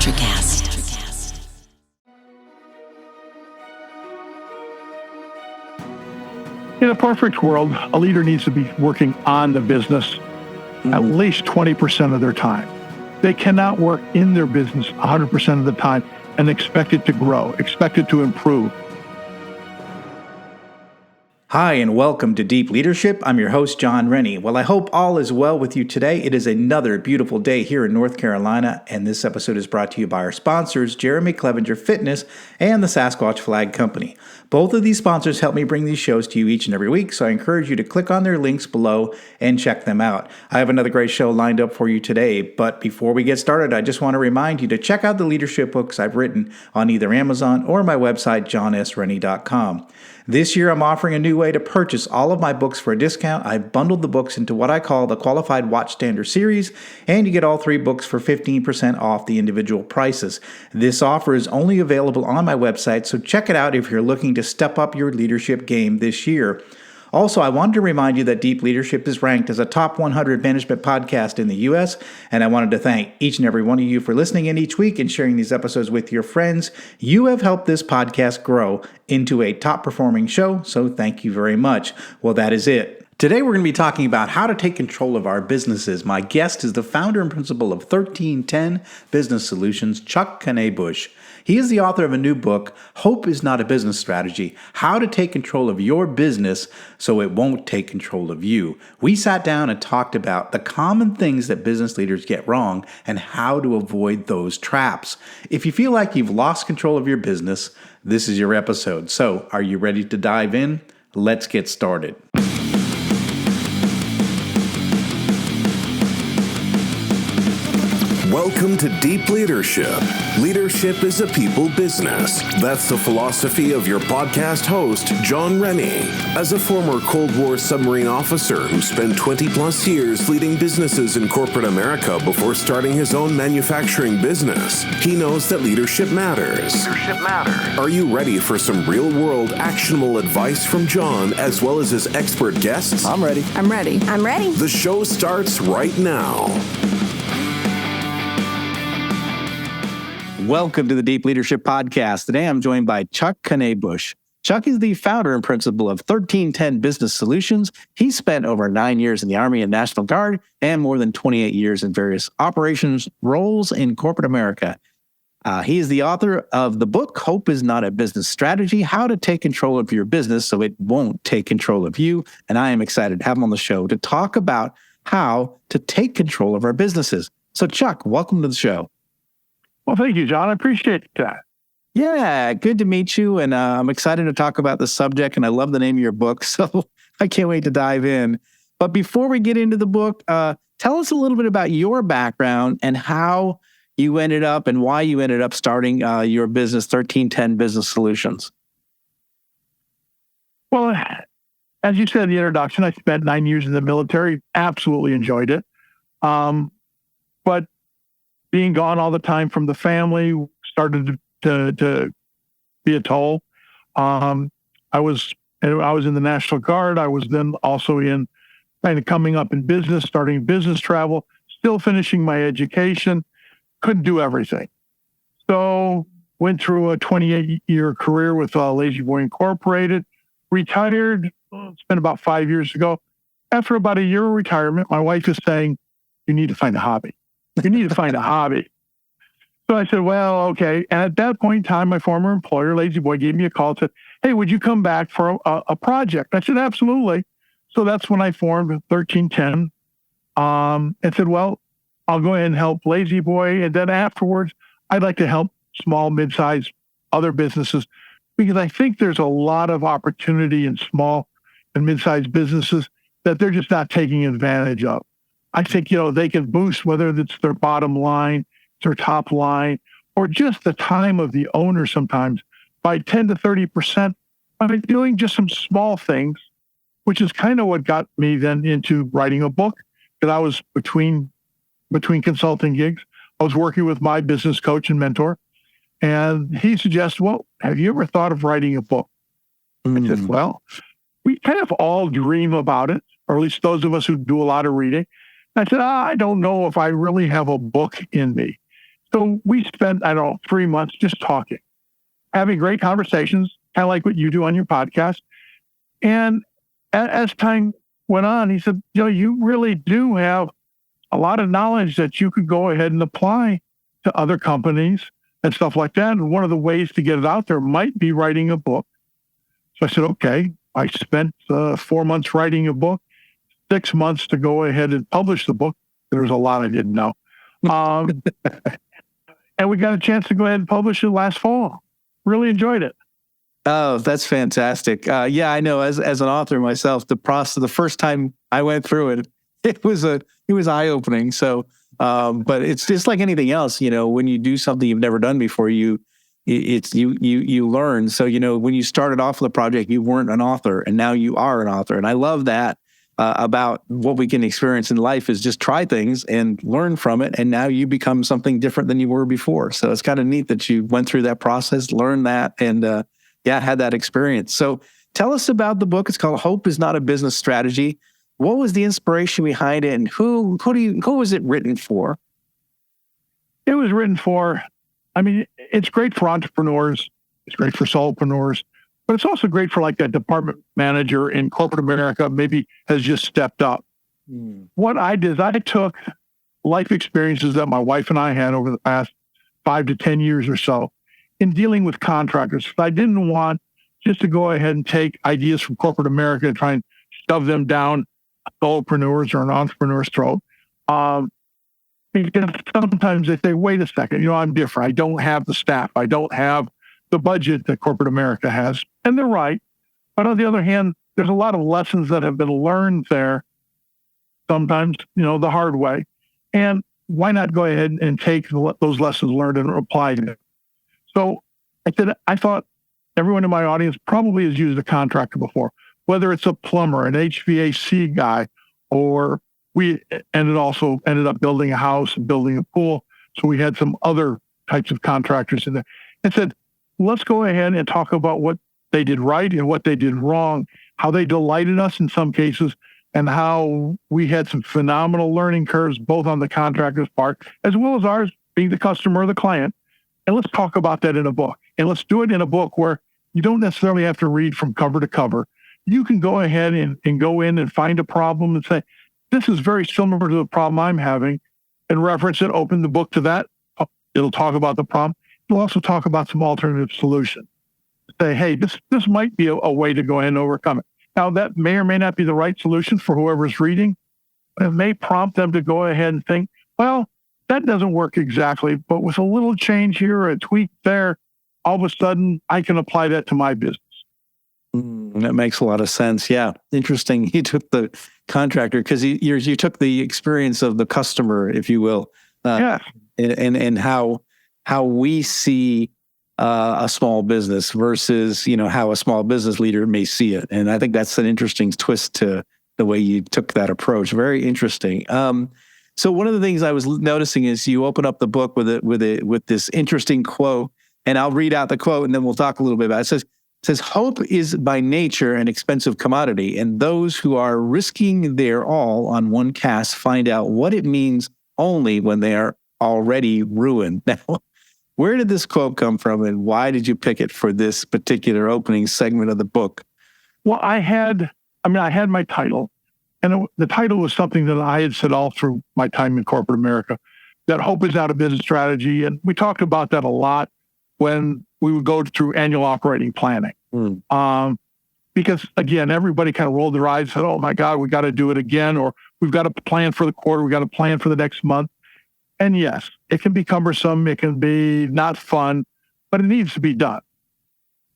Electrocast. In a perfect world, a leader needs to be working on the business at least 20% of their time. They cannot work in their business 100% of the time and expect it to grow, expect it to improve. Hi, and welcome to Deep Leadership. I'm your host, John Rennie. Well, I hope all is well with you today. It is another beautiful day here in North Carolina, and this episode is brought to you by our sponsors, Jeremy Clevenger Fitness and the Sasquatch Flag Company. Both of these sponsors help me bring these shows to you each and every week, so I encourage you to click on their links below and check them out. I have another great show lined up for you today, but before we get started, I just want to remind you to check out the leadership books I've written on either Amazon or my website, johnsrennie.com. This year, I'm offering a new way to purchase all of my books for a discount. I've bundled the books into what I call the Qualified Watchstander series, and you get all 3 books for 15% off the individual prices. This offer is only available on my website, so check it out if you're looking to step up your leadership game this year. Also, I wanted to remind you that Deep Leadership is ranked as a top 100 management podcast in the U.S., and I wanted to thank each and every one of you for listening in each week and sharing these episodes with your friends. You have helped this podcast grow into a top-performing show, so thank you very much. Well, that is it. Today, we're going to be talking about how to take control of our businesses. My guest is the founder and principal of 1310 Business Solutions, Chuck Knabusch. He is the author of a new book, Hope is Not a Business Strategy, How to Take Control of Your Business So It Won't Take Control of You. We sat down and talked about the common things that business leaders get wrong and how to avoid those traps. If you feel like you've lost control of your business, this is your episode. So, are you ready to dive in? Let's get started. Welcome to Deep Leadership. Leadership is a people business. That's the philosophy of your podcast host, John Rennie. As a former Cold War submarine officer who spent 20 plus years leading businesses in corporate America before starting his own manufacturing business, he knows that leadership matters. Are you ready for some real-world actionable advice from John as well as his expert guests? I'm ready. The show starts right now. Welcome to the Deep Leadership Podcast. Today I'm joined by Chuck Knabusch. Chuck is the founder and principal of 1310 Business Solutions. He spent over 9 years in the Army and National Guard and more than 28 years in various operations roles in corporate America. He is the author of the book, Hope is Not a Business Strategy, How to Take Control of Your Business So It Won't Take Control of You. And I am excited to have him on the show to talk about how to take control of our businesses. So Chuck, welcome to the show. Well, thank you, John. I appreciate that. Yeah, good to meet you. And I'm excited to talk about the subject. And I love the name of your book. So I can't wait to dive in. But before we get into the book, tell us a little bit about your background and how you ended up and why you ended up starting your business, 1310 Business Solutions. Well, as you said in the introduction, I spent 9 years in the military. Absolutely enjoyed it. But being gone all the time from the family started to be a toll. I was in the National Guard. I was then also in kind of coming up in business, starting business travel, still finishing my education. Couldn't do everything. So went through a 28-year career with Lazy Boy Incorporated, retired. It's been about 5 years ago. After about a year of retirement, my wife is saying, you need to find a hobby. You need to find a hobby. So I said, well, okay. And at that point in time, my former employer, Lazy Boy, gave me a call and said, hey, would you come back for a project? I said, absolutely. So that's when I formed 1310 and said, well, I'll go ahead and help Lazy Boy. And then afterwards, I'd like to help small, mid-sized other businesses because I think there's a lot of opportunity in small and mid-sized businesses that they're just not taking advantage of. I think, they can boost whether it's their bottom line, their top line, or just the time of the owner sometimes by 10 to 30% by doing just some small things, which is kind of what got me then into writing a book. Because I was between consulting gigs. I was working with my business coach and mentor, and he suggested, well, have you ever thought of writing a book? I said, well, we kind of all dream about it, or at least those of us who do a lot of reading. I said, I don't know if I really have a book in me. So we spent, 3 months just talking, having great conversations, kind of like what you do on your podcast. And as time went on, he said, you really do have a lot of knowledge that you could go ahead and apply to other companies and stuff like that. And one of the ways to get it out there might be writing a book. So I said, okay. I spent 4 months writing a book, 6 months to go ahead and publish the book. There was a lot I didn't know. And we got a chance to go ahead and publish it last fall. Really enjoyed it. Oh, that's fantastic. Yeah, I know. As an author myself, the first time I went through it, it was eye-opening. So, but it's just like anything else, when you do something you've never done before, you learn. So, when you started off with a project, you weren't an author, and now you are an author. And I love that about what we can experience in life is just try things and learn from it. And now you become something different than you were before. So it's kind of neat that you went through that process, learned that, and had that experience. So tell us about the book. It's called Hope is Not a Business Strategy. What was the inspiration behind it, and who was it written for? It was written for, it's great for entrepreneurs. It's great for solopreneurs, but it's also great for like that department manager in corporate America, maybe has just stepped up. What I did is I took life experiences that my wife and I had over the past 5 to 10 years or so in dealing with contractors. I didn't want just to go ahead and take ideas from corporate America and try and shove them down a solopreneurs or an entrepreneur's throat. Because sometimes they say, wait a second, I'm different. I don't have the staff. I don't have the budget that corporate America has. And they're right. But on the other hand, there's a lot of lessons that have been learned there, sometimes, the hard way. And why not go ahead and take those lessons learned and apply them? So I thought everyone in my audience probably has used a contractor before, whether it's a plumber, an HVAC guy, or we ended up building a house and building a pool. So we had some other types of contractors in there. And said, let's go ahead and talk about what they did right and what they did wrong, how they delighted us in some cases, and how we had some phenomenal learning curves, both on the contractor's part, as well as ours being the customer or the client. And let's talk about that in a book. And let's do it in a book where you don't necessarily have to read from cover to cover. You can go ahead and go in and find a problem and say, this is very similar to the problem I'm having, and reference it, open the book to that. It'll talk about the problem. It'll also talk about some alternative solutions. Say, hey, this might be a way to go ahead and overcome it. Now, that may or may not be the right solution for whoever's reading, but it may prompt them to go ahead and think, well, that doesn't work exactly, but with a little change here or a tweak there, all of a sudden, I can apply that to my business. That makes a lot of sense. Yeah. Interesting. You took the contractor because you took the experience of the customer, if you will, Yes. and how we see a small business versus, how a small business leader may see it. And I think that's an interesting twist to the way you took that approach. Very interesting. So one of the things I was noticing is you open up the book with this interesting quote, and I'll read out the quote and then we'll talk a little bit about it. It says, hope is by nature an expensive commodity, and those who are risking their all on one cast find out what it means only when they are already ruined. Now, where did this quote come from, and why did you pick it for this particular opening segment of the book? Well, I had my title, and the title was something that I had said all through my time in corporate America, that hope is not a business strategy. And we talked about that a lot when we would go through annual operating planning. Because again, everybody kind of rolled their eyes and said, oh my God, we got to do it again, or we've got to plan for the quarter, we got to plan for the next month. And yes, it can be cumbersome, it can be not fun, but it needs to be done.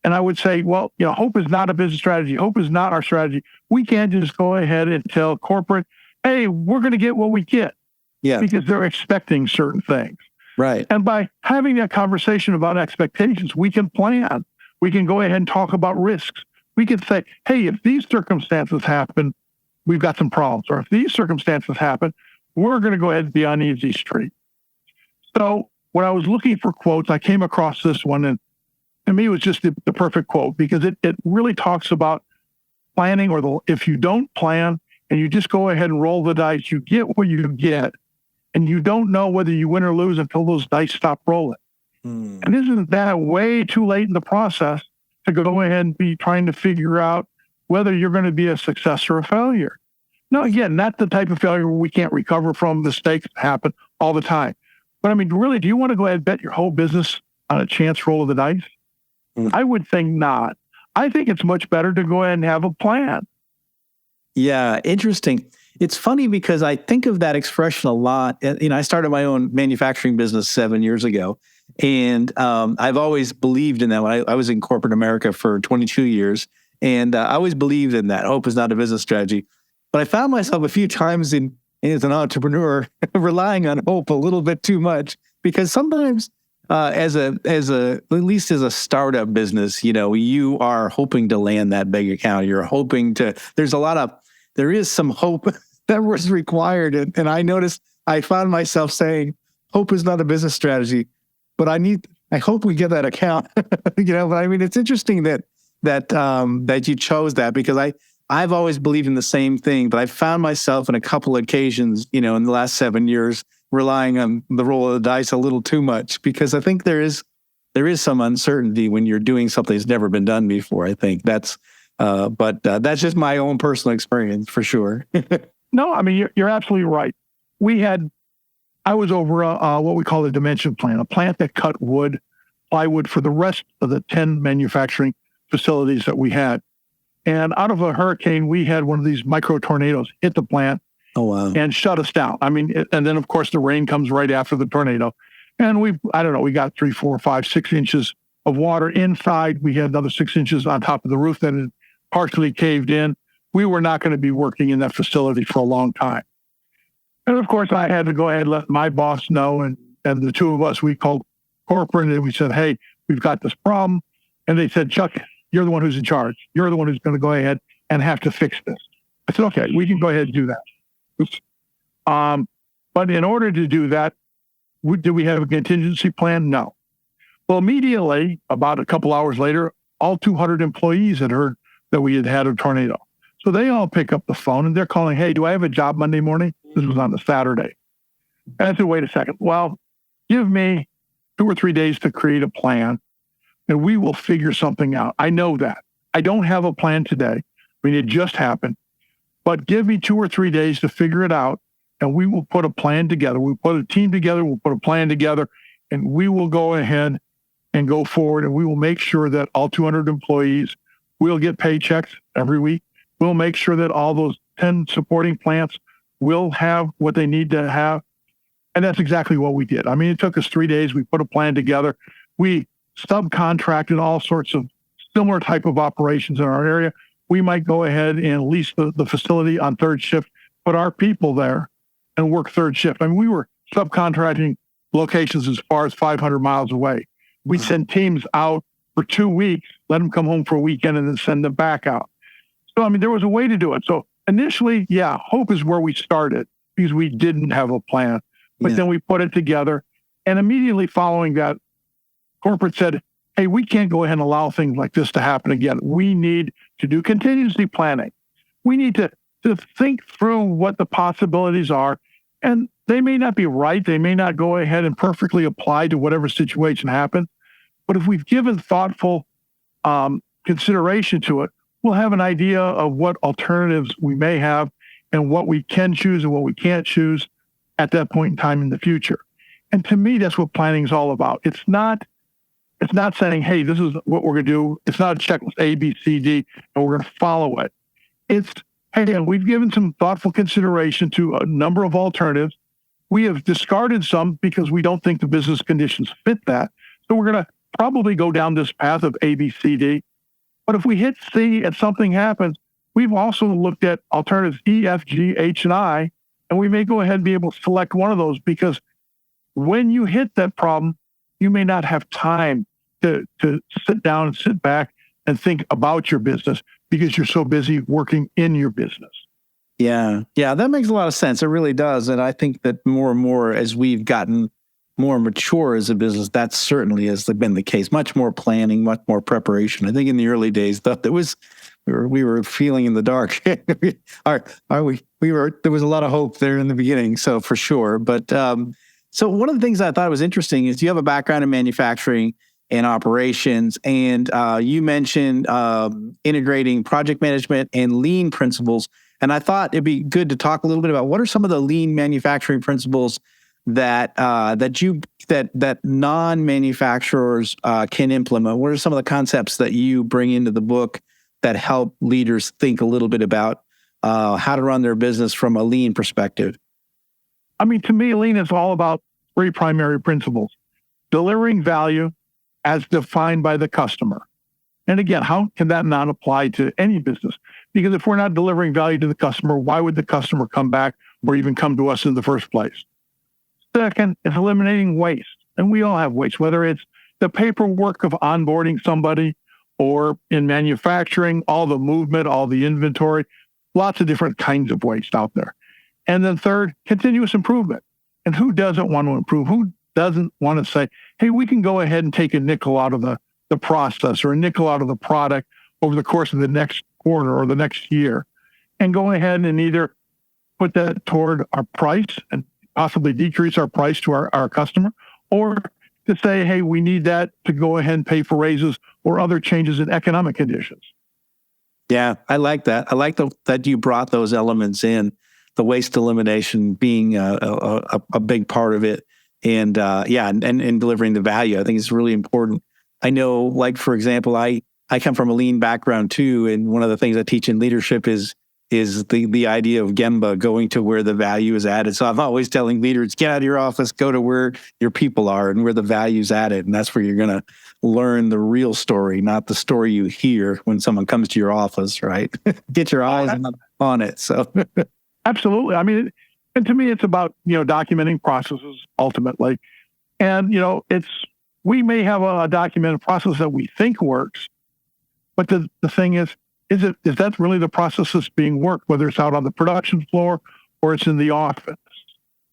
And I would say, well, hope is not a business strategy. Hope is not our strategy. We can't just go ahead and tell corporate, hey, we're going to get what we get. Yeah. Because they're expecting certain things. Right. And by having that conversation about expectations, we can plan. We can go ahead and talk about risks. We can say, hey, if these circumstances happen, we've got some problems. Or if these circumstances happen, we're going to go ahead and be on easy street. So when I was looking for quotes, I came across this one, and to me, it was just the perfect quote, because it really talks about planning, or if you don't plan and you just go ahead and roll the dice, you get what you get. and you don't know whether you win or lose until those dice stop rolling. And isn't that way too late in the process to go ahead and be trying to figure out whether you're going to be a success or a failure? No, again, not the type of failure where we can't recover from. Mistakes happen all the time. But I mean, really, do you want to go ahead and bet your whole business on a chance roll of the dice? I would think not. I think it's much better to go ahead and have a plan. Yeah, interesting. It's funny because I think of that expression a lot. I started my own manufacturing business 7 years ago, and I've always believed in that. I was in corporate America for 22 years, and I always believed in that. Hope is not a business strategy. But I found myself a few times as an entrepreneur relying on hope a little bit too much, because sometimes at least as a startup business, you are hoping to land that big account. You're hoping to, there is some hope that was required. And I found myself saying, hope is not a business strategy, but I hope we get that account. But I mean, it's interesting that you chose that, because I've always believed in the same thing, but I found myself in a couple of occasions, in the last 7 years, relying on the roll of the dice a little too much, because I think there is some uncertainty when you're doing something that's never been done before. I think that's just my own personal experience for sure. No, I mean, you're absolutely right. I was over what we call a dimension plant, a plant that cut plywood for the rest of the 10 manufacturing facilities that we had. And out of a hurricane, we had one of these micro tornadoes hit the plant. Oh, wow. And shut us down. I mean, and then of course the rain comes right after the tornado. And we got 3, 4, 5, 6 inches of water inside. We had another 6 inches on top of the roof that had partially caved in. We were not going to be working in that facility for a long time. And of course, I had to go ahead and let my boss know. And the two of us, we called corporate and we said, hey, we've got this problem. And they said, Chuck, you're the one who's in charge. You're the one who's going to go ahead and have to fix this. I said, okay, we can go ahead and do that. But in order to do that, do we have a contingency plan? No. Well, immediately, about a couple hours later, all 200 employees had heard that we had had a tornado. So they all pick up the phone and they're calling, hey, do I have a job Monday morning? This was on a Saturday. And I said, wait a second. Well, give me 2 or 3 days to create a plan and we will figure something out. I know that. I don't have a plan today. I mean, it just happened. But give me 2 or 3 days to figure it out, and we will put a plan together. We'll put a team together, we'll put a plan together, and we will go ahead and go forward, and we will make sure that all 200 employees will get paychecks every week. We'll make sure that all those 10 supporting plants will have what they need to have. And that's exactly what we did. I mean, it took us 3 days. We put a plan together. We subcontracted all sorts of similar type of operations in our area. We might go ahead and lease the facility on third shift, put our people there and work third shift. I mean, we were subcontracting locations as far as 500 miles away. We'd send teams out for 2 weeks, let them come home for a weekend and then send them back out. So, I mean, there was a way to do it. So initially, yeah, hope is where we started because we didn't have a plan, but then we put it together. And immediately following that, corporate said, hey, we can't go ahead and allow things like this to happen again. We need to do contingency planning. We need to think through what the possibilities are. And they may not be right. They may not go ahead and perfectly apply to whatever situation happens. But if we've given thoughtful consideration to it, we'll have an idea of what alternatives we may have and what we can choose and what we can't choose at that point in time in the future. And to me, that's what planning is all about. It's not saying, hey, this is what we're going to do. It's not a checklist A, B, C, D, and we're going to follow it. It's, hey, we've given some thoughtful consideration to a number of alternatives. We have discarded some because we don't think the business conditions fit that. So we're going to probably go down this path of A, B, C, D. But if we hit C and something happens, we've also looked at alternatives E, F, G, H, and I, and we may go ahead and be able to select one of those because when you hit that problem, you may not have time to sit down and sit back and think about your business because you're so busy working in your business. Yeah, that makes a lot of sense. It really does. And I think that more and more as we've gotten more mature as a business, that certainly has been the case. Much more planning, much more preparation. I think in the early days, stuff that was we were feeling in the dark. Are we there was a lot of hope there in the beginning. So for sure. But, so one of the things I thought was interesting is you have a background in manufacturing and operations, and you mentioned integrating project management and lean principles. And I thought it'd be good to talk a little bit about what are some of the lean manufacturing principles that non-manufacturers can implement. What are some of the concepts that you bring into the book that help leaders think a little bit about how to run their business from a lean perspective? I mean, to me, lean is all about three primary principles: delivering value as defined by the customer. And again, how can that not apply to any business? Because if we're not delivering value to the customer, why would the customer come back or even come to us in the first place? Second is eliminating waste. And we all have waste, whether it's the paperwork of onboarding somebody or in manufacturing, all the movement, all the inventory, lots of different kinds of waste out there. And then third, continuous improvement. And who doesn't want to improve? Who doesn't want to say, hey, we can go ahead and take a nickel out of the process or a nickel out of the product over the course of the next quarter or the next year, and go ahead and either put that toward our price and possibly decrease our price to our customer, or to say, hey, we need that to go ahead and pay for raises or other changes in economic conditions. Yeah, I like that. I like that you brought those elements in, the waste elimination being a big part of it. And and delivering the value. I think it's really important. I know, like, for example, I come from a lean background too. And one of the things I teach in leadership is the idea of Gemba, going to where the value is added. So I'm always telling leaders, get out of your office, go to where your people are and where the value's added. And that's where you're going to learn the real story, not the story you hear when someone comes to your office, right? Get your eyes on it. So absolutely. I mean, and to me, it's about, documenting processes ultimately. And, we may have a documented process that we think works, but the thing is that really the process that's being worked, whether it's out on the production floor or it's in the office?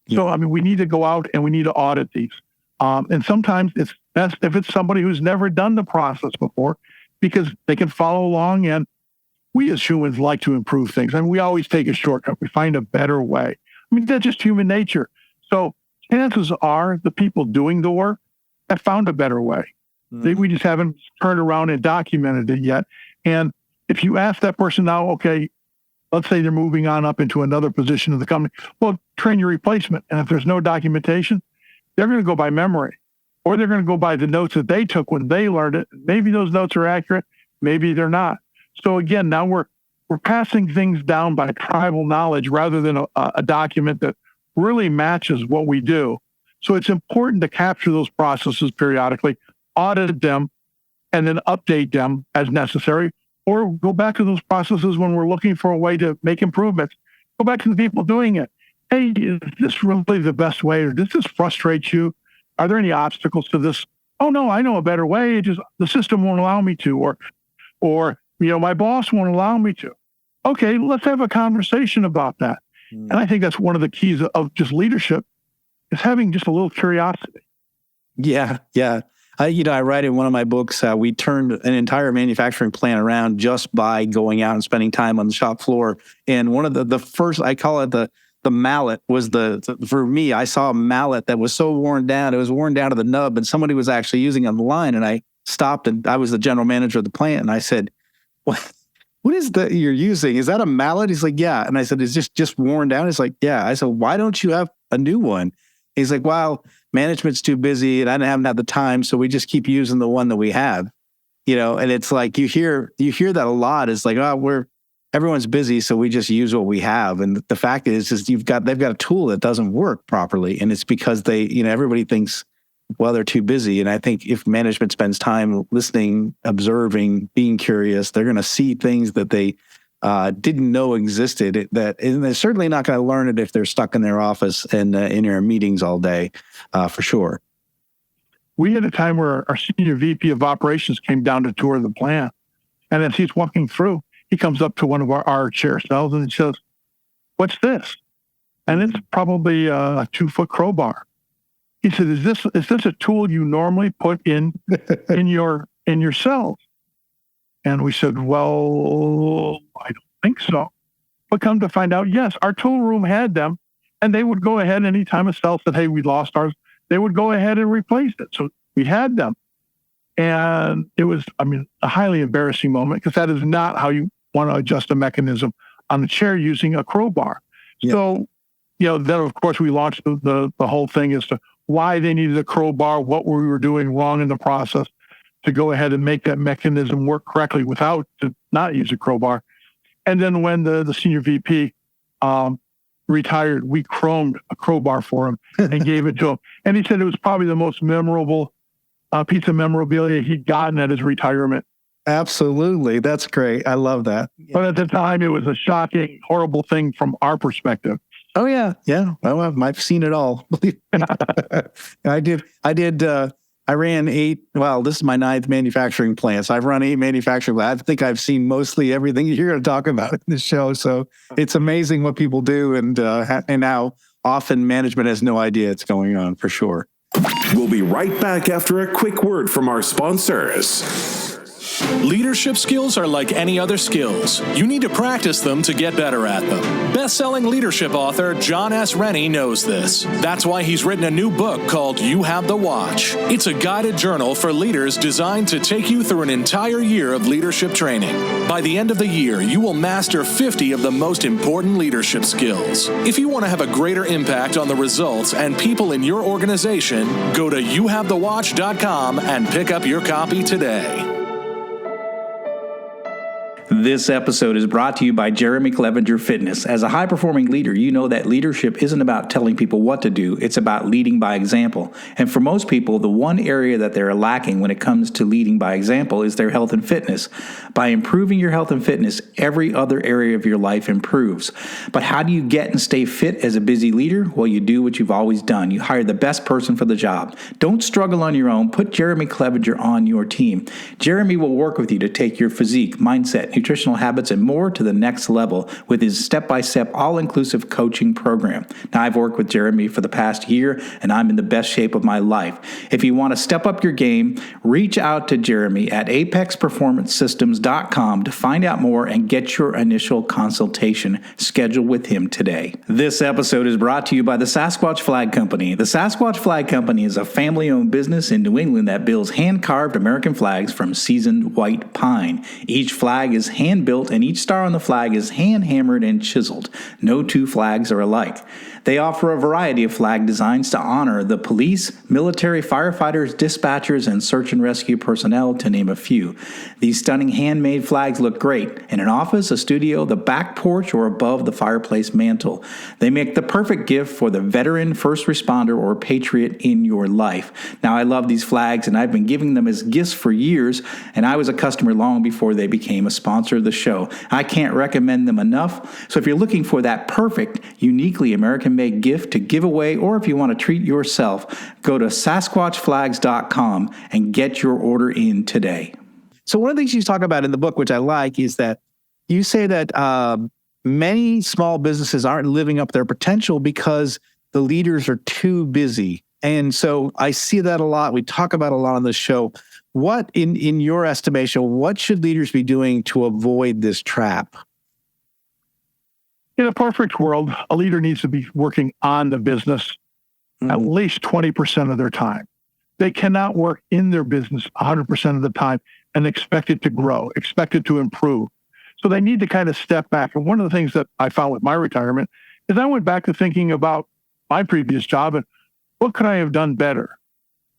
Yeah. So, I mean, we need to go out and we need to audit these. And sometimes it's best if it's somebody who's never done the process before, because they can follow along. And we as humans like to improve things. I mean, we always take a shortcut. We find a better way. I mean, that's just human nature. So chances are the people doing the work have found a better way. Mm-hmm. We just haven't turned around and documented it yet. And if you ask that person now, okay, let's say they're moving on up into another position in the company, well, train your replacement. And if there's no documentation, they're going to go by memory, or they're going to go by the notes that they took when they learned it. Maybe those notes are accurate, maybe they're not. So again, now we're passing things down by tribal knowledge rather than a document that really matches what we do. So it's important to capture those processes periodically, audit them, and then update them as necessary, or go back to those processes when we're looking for a way to make improvements. Go back to the people doing it. Hey, is this really the best way? Or does this frustrate you? Are there any obstacles to this? Oh, no, I know a better way. It just the system won't allow me to, or my boss won't allow me to. Okay, let's have a conversation about that. And I think that's one of the keys of just leadership, is having just a little curiosity. Yeah. I write in one of my books, we turned an entire manufacturing plant around just by going out and spending time on the shop floor. And one of the first, I call it the mallet, was for me, I saw a mallet that was so worn down. It was worn down to the nub, and somebody was actually using it on the line. And I stopped, and I was the general manager of the plant. And I said, what is that you're using? Is that a mallet? He's like, yeah. And I said, it's just worn down. He's like, yeah. I said, why don't you have a new one? He's like, well, management's too busy and I haven't had the time. So we just keep using the one that we have, and it's like, you hear that a lot. It's like, everyone's busy. So we just use what we have. And the fact is they've got a tool that doesn't work properly. And it's because everybody thinks, well, they're too busy. And I think if management spends time listening, observing, being curious, they're going to see things that they didn't know existed. And they're certainly not going to learn it if they're stuck in their office and in their meetings all day, for sure. We had a time where our senior VP of operations came down to tour the plant. And as he's walking through, he comes up to one of our chair cells and he says, "What's this?" And it's probably a 2-foot crowbar. He said, "Is this a tool you normally put in your cells?" And we said, "Well, I don't think so." But come to find out, yes, our tool room had them, and they would go ahead anytime a cell said, hey, we lost ours, they would go ahead and replace it. So we had them. And it was, a highly embarrassing moment, because that is not how you want to adjust a mechanism on the chair using a crowbar. Yeah. So, then of course we launched the whole thing as to why they needed a crowbar, what we were doing wrong in the process to go ahead and make that mechanism work correctly without to not use a crowbar. And then when the senior VP retired, we chromed a crowbar for him and gave it to him. And he said it was probably the most memorable piece of memorabilia he'd gotten at his retirement. Absolutely. That's great. I love that. But at the time, it was a shocking, horrible thing from our perspective. Oh, yeah. Yeah. Well, I've seen it all. I ran 8. Well, this is my 9th manufacturing plant. So I've run 8 manufacturing plants. I think I've seen mostly everything you're going to talk about in this show. So it's amazing what people do. And now often management has no idea it's going on, for sure. We'll be right back after a quick word from our sponsors. Leadership skills are like any other skills. You need to practice them to get better at them. Best-selling leadership author John S. Rennie knows this. That's why he's written a new book called You Have the Watch. It's a guided journal for leaders designed to take you through an entire year of leadership training. By the end of the year, you will master 50 of the most important leadership skills. If you want to have a greater impact on the results and people in your organization, go to youhavethewatch.com and pick up your copy today. This episode is brought to you by Jeremy Clevenger Fitness. As a high-performing leader, you know that leadership isn't about telling people what to do. It's about leading by example. And for most people, the one area that they're lacking when it comes to leading by example is their health and fitness. By improving your health and fitness, every other area of your life improves. But how do you get and stay fit as a busy leader? Well, you do what you've always done. You hire the best person for the job. Don't struggle on your own. Put Jeremy Clevenger on your team. Jeremy will work with you to take your physique, mindset, nutritional habits, and more to the next level with his step-by-step, all-inclusive coaching program. Now, I've worked with Jeremy for the past year, and I'm in the best shape of my life. If you want to step up your game, reach out to Jeremy at apexperformancesystems.com to find out more and get your initial consultation scheduled with him today. This episode is brought to you by the Sasquatch Flag Company. The Sasquatch Flag Company is a family-owned business in New England that builds hand-carved American flags from seasoned white pine. Each flag is hand-built, and each star on the flag is hand-hammered and chiseled. No two flags are alike. They offer a variety of flag designs to honor the police, military, firefighters, dispatchers, and search and rescue personnel, to name a few. These stunning handmade flags look great in an office, a studio, the back porch, or above the fireplace mantle. They make the perfect gift for the veteran, first responder, or patriot in your life. Now, I love these flags, and I've been giving them as gifts for years, and I was a customer long before they became a sponsor of the show. I can't recommend them enough. So if you're looking for that perfect, uniquely American-made gift to give away, or if you want to treat yourself, go to SasquatchFlags.com and get your order in today. So one of the things you talk about in the book, which I like, is that you say that many small businesses aren't living up their potential because the leaders are too busy. And so I see that a lot. We talk about a lot on the show. What, in your estimation, what should leaders be doing to avoid this trap? In a perfect world, a leader needs to be working on the business at least 20% of their time. They cannot work in their business 100% of the time and expect it to grow, expect it to improve. So they need to kind of step back. And one of the things that I found with my retirement is I went back to thinking about my previous job and what could I have done better?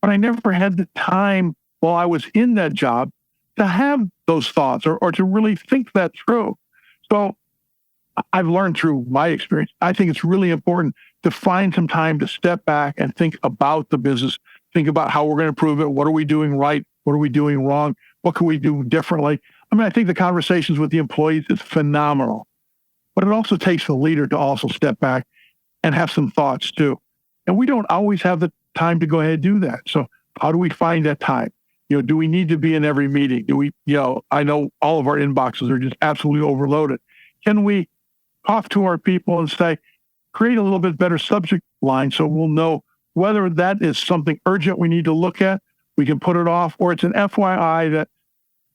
But I never had the time while I was in that job to have those thoughts or to really think that through. So I've learned through my experience, I think it's really important to find some time to step back and think about the business, think about how we're going to improve it. What are we doing right? What are we doing wrong? What can we do differently? I think the conversations with the employees is phenomenal, but it also takes the leader to also step back and have some thoughts too. And we don't always have the time to go ahead and do that. So how do we find that time? Do we need to be in every meeting? Do we, I know all of our inboxes are just absolutely overloaded. Can we talk to our people and say, create a little bit better subject line so we'll know whether that is something urgent we need to look at, we can put it off, or it's an FYI that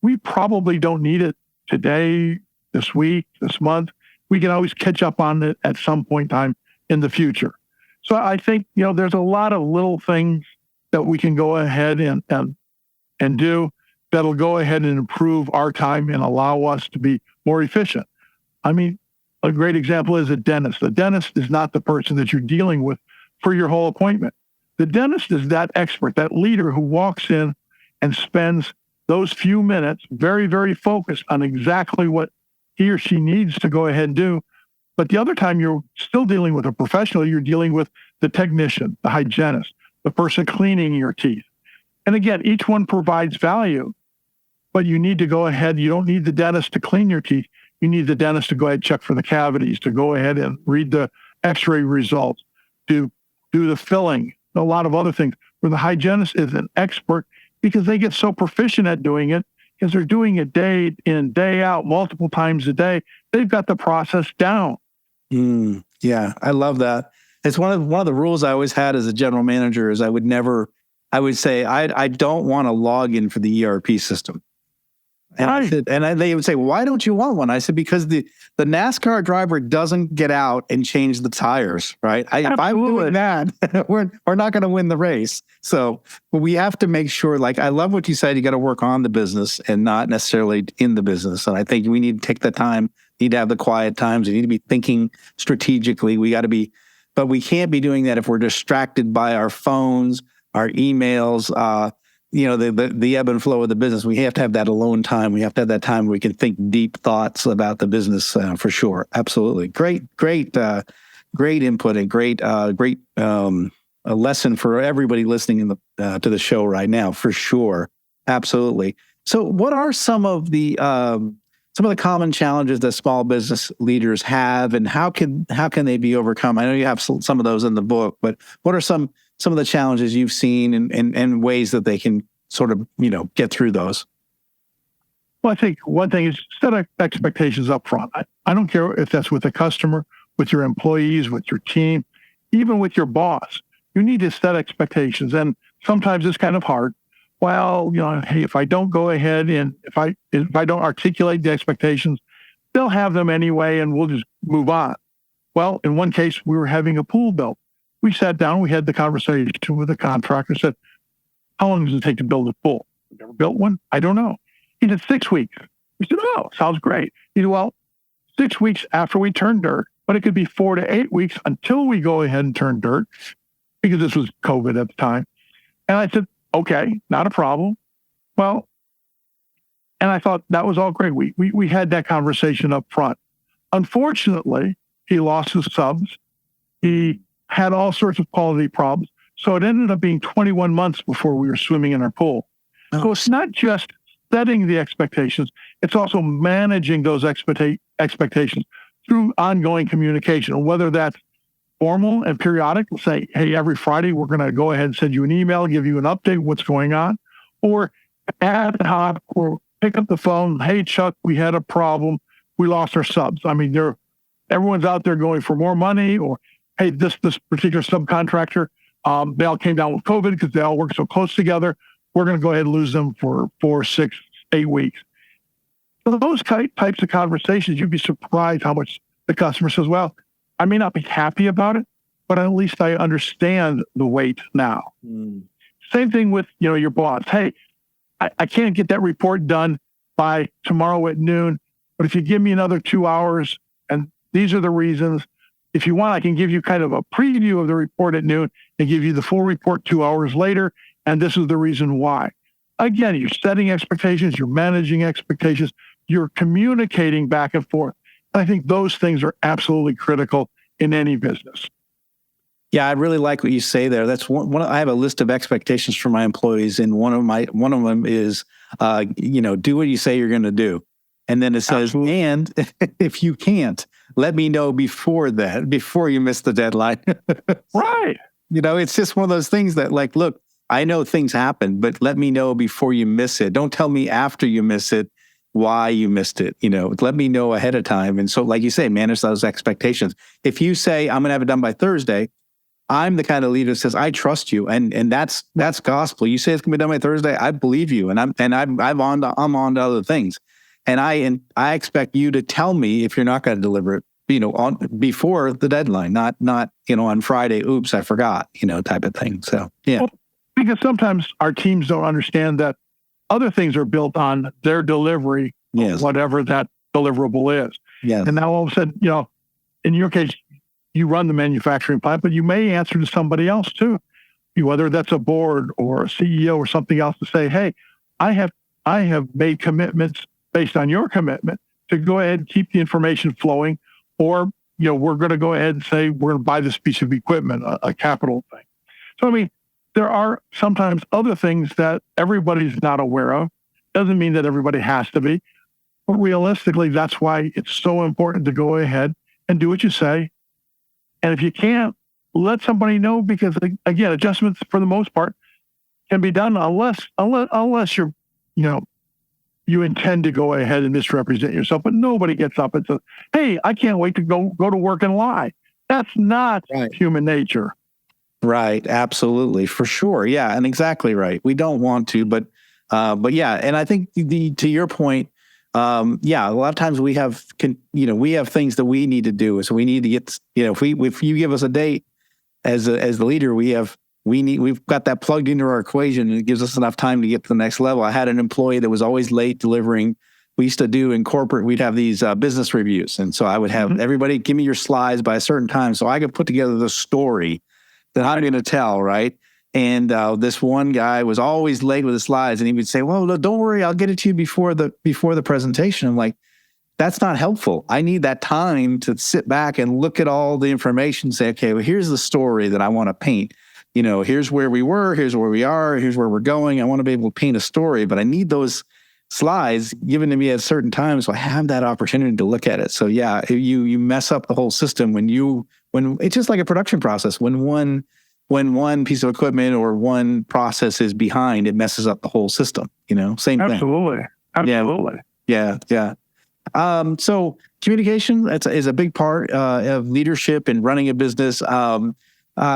we probably don't need it today, this week, this month, we can always catch up on it at some point in time in the future. So I think, there's a lot of little things that we can go ahead and do that'll go ahead and improve our time and allow us to be more efficient. I mean, a great example is a dentist. The dentist is not the person that you're dealing with for your whole appointment. The dentist is that expert, that leader who walks in and spends those few minutes very, very focused on exactly what he or she needs to go ahead and do. But the other time you're still dealing with a professional, you're dealing with the technician, the hygienist, the person cleaning your teeth. And again, each one provides value, but you need to go ahead. You don't need the dentist to clean your teeth. You need the dentist to go ahead and check for the cavities, to go ahead and read the x-ray results, to do the filling, a lot of other things, where the hygienist is an expert because they get so proficient at doing it because they're doing it day in, day out, multiple times a day. They've got the process down. Yeah, I love that. It's one of the rules I always had as a general manager is I would say, I don't want a login for the ERP system. And they would say, why don't you want one? I said, because the NASCAR driver doesn't get out and change the tires, right? If I'm doing that, we're not going to win the race. So we have to make sure, like, I love what you said, you got to work on the business and not necessarily in the business. And I think we need to take the time, need to have the quiet times. We need to be thinking strategically. But we can't be doing that if we're distracted by our phones, our emails, the ebb and flow of the business. We have to have that alone time. We have to have that time where we can think deep thoughts about the business for sure. Absolutely. Great input and great a lesson for everybody listening to the show right now, for sure. Absolutely. So what are some of the common challenges that small business leaders have, and how can they be overcome? I know you have some of those in the book, but what are some of the challenges you've seen and ways that they can sort of, get through those? Well, I think one thing is set expectations up front. I don't care if that's with a customer, with your employees, with your team, even with your boss. You need to set expectations. And sometimes it's kind of hard. Well, hey, if I don't go ahead and if I don't articulate the expectations, they'll have them anyway and we'll just move on. Well, in one case, we were having a pool built. We sat down, we had the conversation with the contractor, said, how long does it take to build a pool? You've never built one? I don't know. He said, 6 weeks. We said, oh, sounds great. He said, well, 6 weeks after we turn dirt, but it could be 4 to 8 weeks until we go ahead and turn dirt, because this was COVID at the time. And I said, okay, not a problem. Well, and I thought that was all great. We had that conversation up front. Unfortunately, he lost his subs. He had all sorts of quality problems. So it ended up being 21 months before we were swimming in our pool. Oh. So it's not just setting the expectations, it's also managing those expectations through ongoing communication, whether that's formal and periodic, say, hey, every Friday, we're going to go ahead and send you an email, give you an update, what's going on, or ad hoc, or pick up the phone, hey, Chuck, we had a problem, we lost our subs. I mean, everyone's out there going for more money, or hey, this particular subcontractor, they all came down with COVID because they all work so close together. We're going to go ahead and lose them for 4, 6, 8 weeks. So those types of conversations, you'd be surprised how much the customer says, well, I may not be happy about it, but at least I understand the weight now. Same thing with, your boss. Hey, I can't get that report done by tomorrow at noon, but if you give me another 2 hours, and these are the reasons, if you want, I can give you kind of a preview of the report at noon and give you the full report 2 hours later, and this is the reason why. Again, you're setting expectations, you're managing expectations, you're communicating back and forth. And I think those things are absolutely critical in any business. Yeah, I really like what you say there. That's one. I have a list of expectations for my employees, and one of them is, do what you say you're going to do, and then it says, absolutely. And if you can't, let me know before you miss the deadline. Right. It's just one of those things that, like, look, I know things happen, but let me know before you miss it. Don't tell me after you miss it why you missed it. Let me know ahead of time. And so, like you say, manage those expectations. If you say, I'm going to have it done by Thursday, I'm the kind of leader that says, I trust you. And that's gospel. You say it's going to be done by Thursday, I believe you. And I'm on to other things. And I expect you to tell me if you're not going to deliver it on before the deadline, not on Friday, oops, I forgot, type of thing. So, yeah. Well, because sometimes our teams don't understand that other things are built on their delivery, Yes. whatever that deliverable is. Yes. And now all of a sudden, in your case, you run the manufacturing plant, but you may answer to somebody else too, whether that's a board or a CEO or something else, to say, hey, I have made commitments based on your commitment to go ahead and keep the information flowing, or, we're going to go ahead and say, we're going to buy this piece of equipment, a capital thing. So, I mean, there are sometimes other things that everybody's not aware of. Doesn't mean that everybody has to be, but realistically, that's why it's so important to go ahead and do what you say. And if you can't, let somebody know, because again, adjustments for the most part can be done unless you're, you intend to go ahead and misrepresent yourself. But nobody gets up and says, hey, I can't wait to go to work and lie. That's not human nature. Right. Absolutely. For sure. Yeah. And exactly right. We don't want to, but yeah. And I think to your point, a lot of times we have things that we need to do. So we need to get, if you give us a date as the leader, we've got that plugged into our equation, and it gives us enough time to get to the next level. I had an employee that was always late delivering. We used to do in corporate, we'd have these business reviews. And so I would have everybody give me your slides by a certain time so I could put together the story that I'm going to tell, right? And this one guy was always late with the slides, and he would say, well, don't worry, I'll get it to you before the presentation. I'm like, that's not helpful. I need that time to sit back and look at all the information, say, okay, well, here's the story that I want to paint. Here's where we were, here's where we are, here's where we're going. I want to be able to paint a story, but I need those slides given to me at a certain time so I have that opportunity to look at it. So yeah, you mess up the whole system when it's just like a production process. When one piece of equipment or one process is behind, it messes up the whole system. Same thing. Absolutely. Yeah. So communication is a big part of leadership and running a business.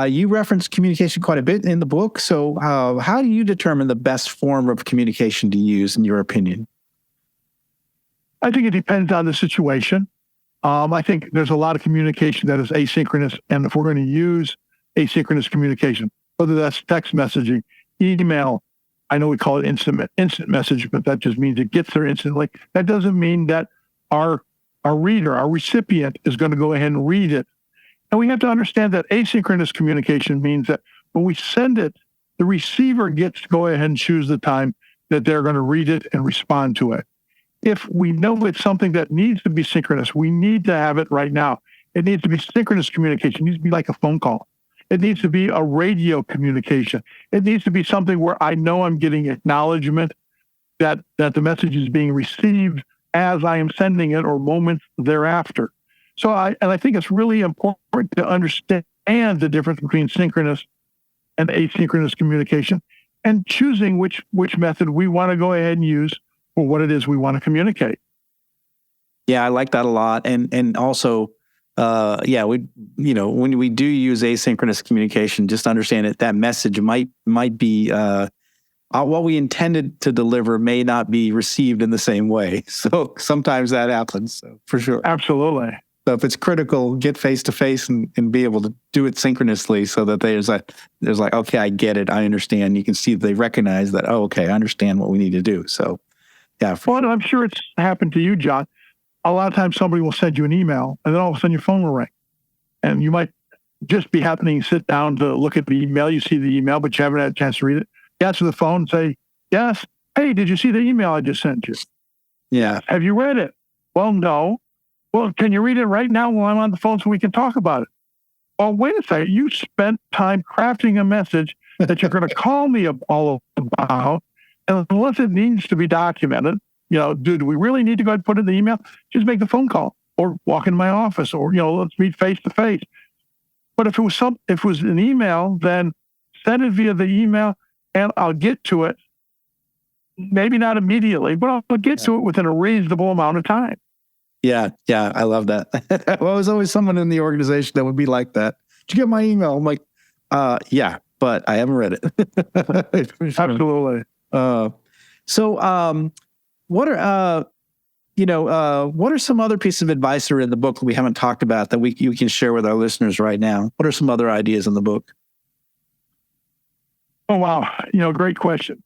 You reference communication quite a bit in the book. So how do you determine the best form of communication to use, in your opinion? I think it depends on the situation. I think there's a lot of communication that is asynchronous. And if we're going to use asynchronous communication, whether that's text messaging, email, I know we call it instant message, but that just means it gets there instantly. That doesn't mean that our reader, our recipient, is going to go ahead and read it. And we have to understand that asynchronous communication means that when we send it, the receiver gets to go ahead and choose the time that they're going to read it and respond to it. If we know it's something that needs to be synchronous, we need to have it right now. It needs to be synchronous communication. It needs to be like a phone call. It needs to be a radio communication. It needs to be something where I know I'm getting acknowledgement that the message is being received as I am sending it, or moments thereafter. So I think it's really important to understand the difference between synchronous and asynchronous communication, and choosing which method we want to go ahead and use for what it is we want to communicate. Yeah, I like that a lot. And also, when we do use asynchronous communication, just understand that message might be what we intended to deliver may not be received in the same way. So sometimes that happens, so for sure. Absolutely. So if it's critical, get face to face and be able to do it synchronously, so that there's like, okay, I get it, I understand. You can see they recognize that, oh, okay, I understand what we need to do. So, yeah. Well, I'm sure it's happened to you, John. A lot of times somebody will send you an email, and then all of a sudden your phone will ring. And you might just be happening to sit down to look at the email. You see the email, but you haven't had a chance to read it. You answer the phone and say, yes. Hey, did you see the email I just sent you? Yeah. Have you read it? Well, no. Well, can you read it right now while I'm on the phone so we can talk about it? Well, wait a second. You spent time crafting a message that you're going to call me all about. And unless it needs to be documented, do we really need to go ahead and put it in the email? Just make the phone call, or walk in my office, or, let's meet face to face. But if it was an email, then send it via the email, and I'll get to it. Maybe not immediately, but I'll get to it within a reasonable amount of time. Yeah, I love that. Well, there's always someone in the organization that would be like that. Did you get my email? I'm like, yeah, but I haven't read it. Absolutely. So, what are what are some other pieces of advice that are in the book that we haven't talked about that you can share with our listeners right now? What are some other ideas in the book? Oh, wow. Great question.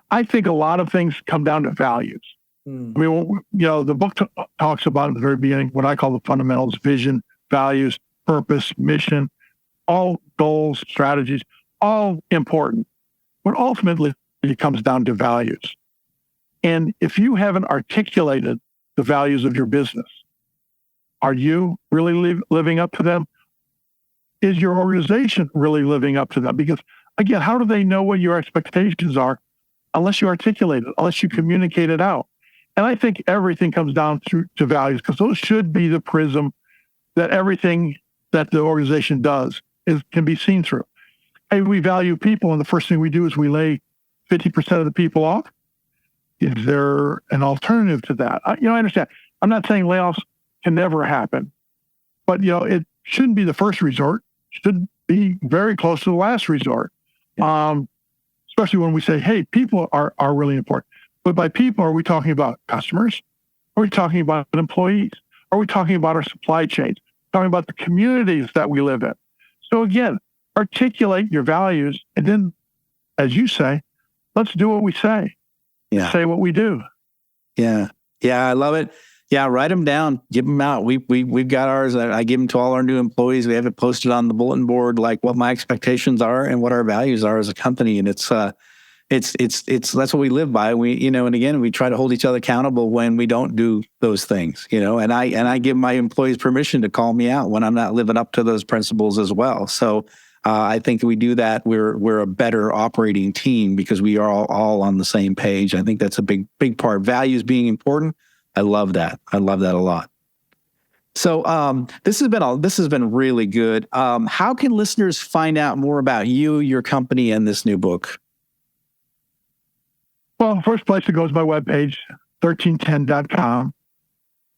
I think a lot of things come down to values. I mean, the book talks about at the very beginning what I call the fundamentals: vision, values, purpose, mission, all goals, strategies, all important. But ultimately, it comes down to values. And if you haven't articulated the values of your business, are you really living up to them? Is your organization really living up to them? Because, again, how do they know what your expectations are unless you articulate it, unless you communicate it out? And I think everything comes down to values, because those should be the prism that everything that the organization does can be seen through. Hey, we value people, and the first thing we do is we lay 50% of the people off. Is there an alternative to that? I understand. I'm not saying layoffs can never happen, but it shouldn't be the first resort. It should be very close to the last resort. Especially when we say, hey, people are really important. But by people, are we talking about customers? Are we talking about employees? Are we talking about our supply chains? Talking about the communities that we live in? So again, articulate your values, and then, as you say, let's do what we say. Yeah. Say what we do. Yeah. I love it. Yeah, write them down, give them out. We've got ours. I give them to all our new employees. We have it posted on the bulletin board, like what my expectations are and what our values are as a company. And it's that's what we live by. And again, we try to hold each other accountable when we don't do those things, and I give my employees permission to call me out when I'm not living up to those principles as well. So I think we do that. We're a better operating team because we are all on the same page. I think that's a big part. Values being important. I love that. I love that a lot. So this has been really good. How can listeners find out more about you, your company, and this new book? Well, first place to go is my webpage, 1310.com.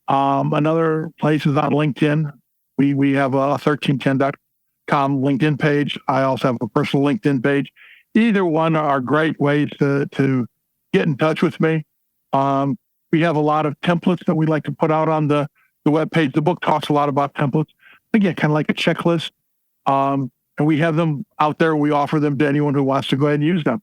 Another place is on LinkedIn. We have a 1310.com LinkedIn page. I also have a personal LinkedIn page. Either one are great ways to get in touch with me. We have a lot of templates that we like to put out on the webpage. The book talks a lot about templates. Again, kind of like a checklist. And we have them out there. We offer them to anyone who wants to go ahead and use them.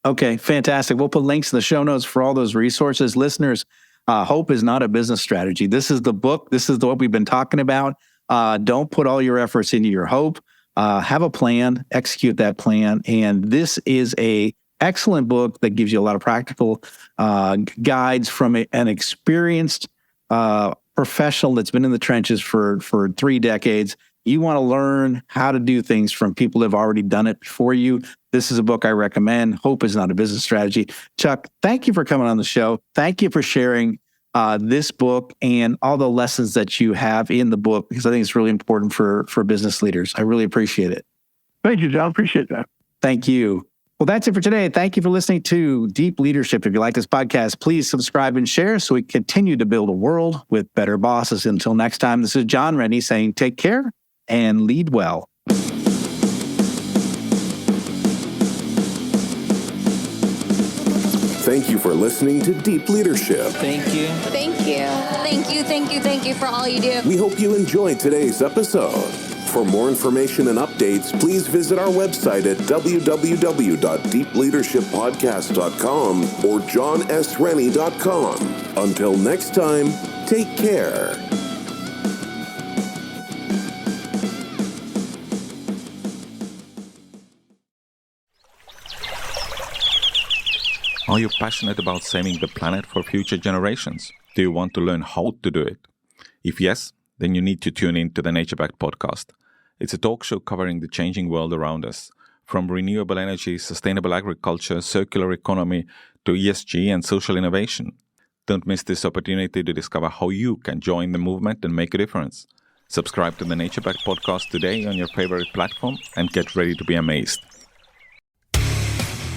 Okay, fantastic. We'll put links in the show notes for all those resources. Listeners, hope is not a business strategy. This is the book. This is what we've been talking about. Don't put all your efforts into your hope. Have a plan, execute that plan. And this is an excellent book that gives you a lot of practical guides from an experienced professional that's been in the trenches for 3 decades. You want to learn how to do things from people who have already done it before you. This is a book I recommend. Hope is not a business strategy. Chuck, thank you for coming on the show. Thank you for sharing this book and all the lessons that you have in the book, because I think it's really important for business leaders. I really appreciate it. Thank you, John. Appreciate that. Thank you. Well, that's it for today. Thank you for listening to Deep Leadership. If you like this podcast, please subscribe and share so we continue to build a world with better bosses. Until next time, this is John Rennie saying take care and lead well. Thank you for listening to Deep Leadership. Thank you. Thank you. Thank you, thank you, thank you for all you do. We hope you enjoyed today's episode. For more information and updates, please visit our website at www.deepleadershippodcast.com or johnsrennie.com. Until next time, take care. Are you passionate about saving the planet for future generations? Do you want to learn how to do it? If yes, then you need to tune in to the Nature Backed podcast. It's a talk show covering the changing world around us, from renewable energy, sustainable agriculture, circular economy, to ESG and social innovation. Don't miss this opportunity to discover how you can join the movement and make a difference. Subscribe to the Nature Backed podcast today on your favorite platform and get ready to be amazed.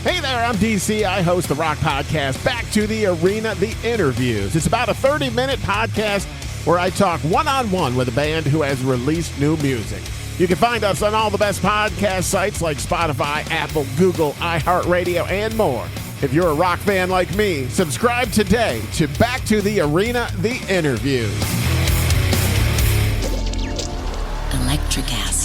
Hey there, I'm DC. I host the Rock Podcast, Back to the Arena, The Interviews. It's about a 30-minute podcast where I talk one-on-one with a band who has released new music. You can find us on all the best podcast sites like Spotify, Apple, Google, iHeartRadio, and more. If you're a rock fan like me, subscribe today to Back to the Arena, the interview. Electric acid.